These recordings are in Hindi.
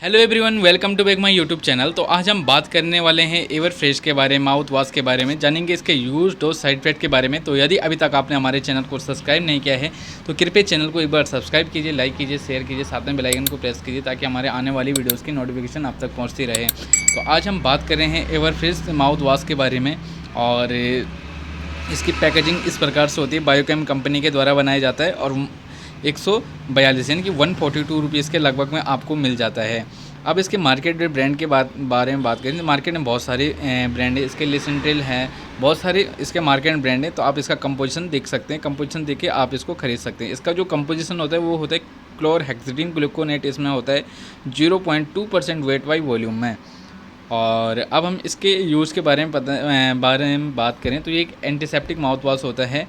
Hello everyone, welcome to back my YouTube channel. तो आज हम बात करने वाले हैं एवर फ्रेश के बारे में, माउथ वॉश के बारे में, जानेंगे इसके यूज डोज साइड इफेक्ट के बारे में। तो यदि अभी तक आपने हमारे चैनल को सब्सक्राइब नहीं किया है तो कृपया चैनल को एक बार सब्सक्राइब कीजिए, लाइक कीजिए, शेयर कीजिए, साथ में बेल आइकन को प्रेस कीजिए ताकि हमारे आने वाली वीडियोज़ की नोटिफिकेशन आप तक पहुँचती रहे। तो आज हम बात कर रहे हैं एवर फ्रेश माउथ वॉश के बारे में। और इसकी पैकेजिंग इस प्रकार से होती है, बायोकेम कंपनी के द्वारा बनाया जाता है और 142 यानी कि 142 रुपीज़ के लगभग में आपको मिल जाता है। अब इसके मार्केट ब्रांड के बारे में बात करें तो मार्केट में बहुत सारे ब्रांड है। इसके लिसेंट्रिल हैं, बहुत सारे इसके मार्केट में ब्रांड है। तो आप इसका कंपोजिशन देख सकते हैं, कंपोजिशन देख के आप इसको खरीद सकते हैं। इसका जो कंपोजिशन होता है वो होता है क्लोरहेक्सिडिन ग्लूकोनेट, इसमें होता है 0.2% वेट बाई वॉल्यूम में। और अब हम इसके यूज़ के बारे में बात करें तो ये एक एंटीसेप्टिक माउथ वॉश होता है,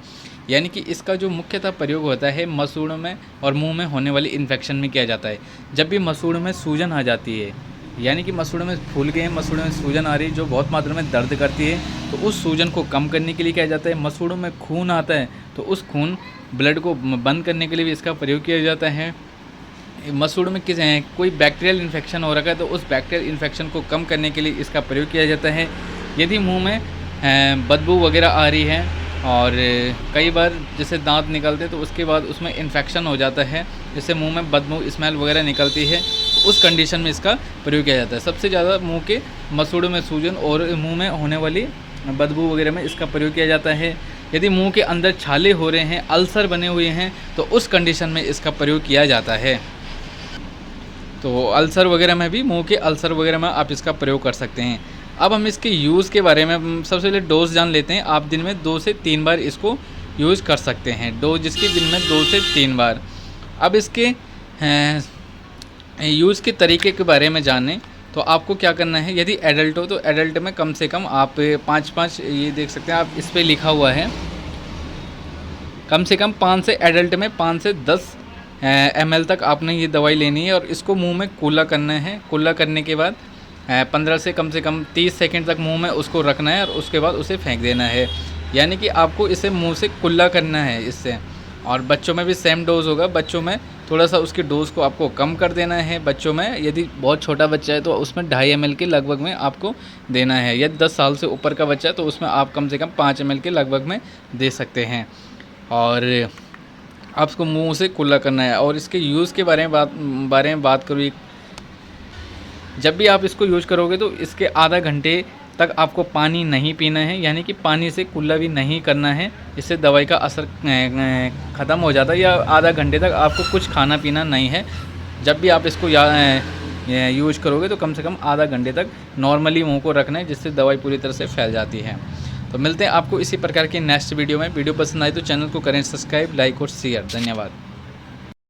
यानी कि इसका जो मुख्यतः प्रयोग होता है मसूड़ों में और मुंह में होने वाली इन्फेक्शन में किया जाता है। जब भी मसूड़ों में सूजन आ जाती है, यानी कि मसूड़ों में फूल गए हैं, मसूड़ों में सूजन आ रही है जो बहुत मात्रा में दर्द करती है, तो उस सूजन को कम करने के लिए किया जाता है। मसूड़ों में खून आता है तो उस खून ब्लड को बंद करने के लिए भी इसका प्रयोग किया जाता है। मसूड़ों में कोई बैक्टीरियल इन्फेक्शन हो रखा है तो उस बैक्टीरियल इन्फेक्शन को कम करने के लिए इसका प्रयोग किया जाता है। यदि मुंह में बदबू वगैरह आ रही है और कई बार जैसे दांत निकलते तो उसके बाद उसमें इन्फेक्शन हो जाता है, जैसे मुंह में बदबू स्मेल वगैरह निकलती है, तो उस कंडीशन में इसका प्रयोग किया जाता है। सबसे ज़्यादा मुंह के मसूड़ों में सूजन और मुंह में होने वाली बदबू वगैरह में इसका प्रयोग किया जाता है। यदि मुंह के अंदर छाले हो रहे हैं, अल्सर बने हुए हैं, तो उस कंडीशन में इसका प्रयोग किया जाता है। तो अल्सर वगैरह में भी, मुंह के अल्सर वगैरह में आप इसका प्रयोग कर सकते हैं। अब हम इसके यूज़ के बारे में सबसे पहले डोज जान लेते हैं। आप दिन में 2 से 3 बार इसको यूज़ कर सकते हैं, डोज इसकी दिन में 2 से 3 बार। अब इसके यूज़ के तरीके के बारे में जानें तो आपको क्या करना है। यदि एडल्ट हो तो एडल्ट में कम से कम आप 5 ये देख सकते हैं, आप इस पर लिखा हुआ है कम से कम 5 से एडल्ट में 5 से 10 ml तक आपने ये दवाई लेनी है और इसको मुंह में कुल्ला करना है। कुल्ला करने के बाद 15 से कम 30 सेकंड तक मुंह में उसको रखना है और उसके बाद उसे फेंक देना है, यानी कि आपको इसे मुंह से कुल्ला करना है इससे। और बच्चों में भी सेम डोज होगा, बच्चों में थोड़ा सा उसकी डोज को आपको कम कर देना है। बच्चों में यदि बहुत छोटा बच्चा है तो उसमें 2.5 ml के लगभग में आपको देना है। यदि 10 साल से ऊपर का बच्चा है तो उसमें आप कम से कम 5 ml के लगभग में दे सकते हैं। और आपको मुंह से कुल्ला करना है। और इसके यूज़ के बारे में बात करूँ, जब भी आप इसको यूज़ करोगे तो इसके आधा घंटे तक आपको पानी नहीं पीना है, यानी कि पानी से कुल्ला भी नहीं करना है, इससे दवाई का असर ख़त्म हो जाता है। या आधा घंटे तक आपको कुछ खाना पीना नहीं है। जब भी आप इसको यूज़ करोगे तो कम से कम आधा घंटे तक नॉर्मली मुंह को रखना है, जिससे दवाई पूरी तरह से फैल जाती है। तो मिलते हैं आपको इसी प्रकार की नेक्स्ट वीडियो में। वीडियो पसंद आए तो चैनल को करें सब्सक्राइब, लाइक और शेयर। धन्यवाद।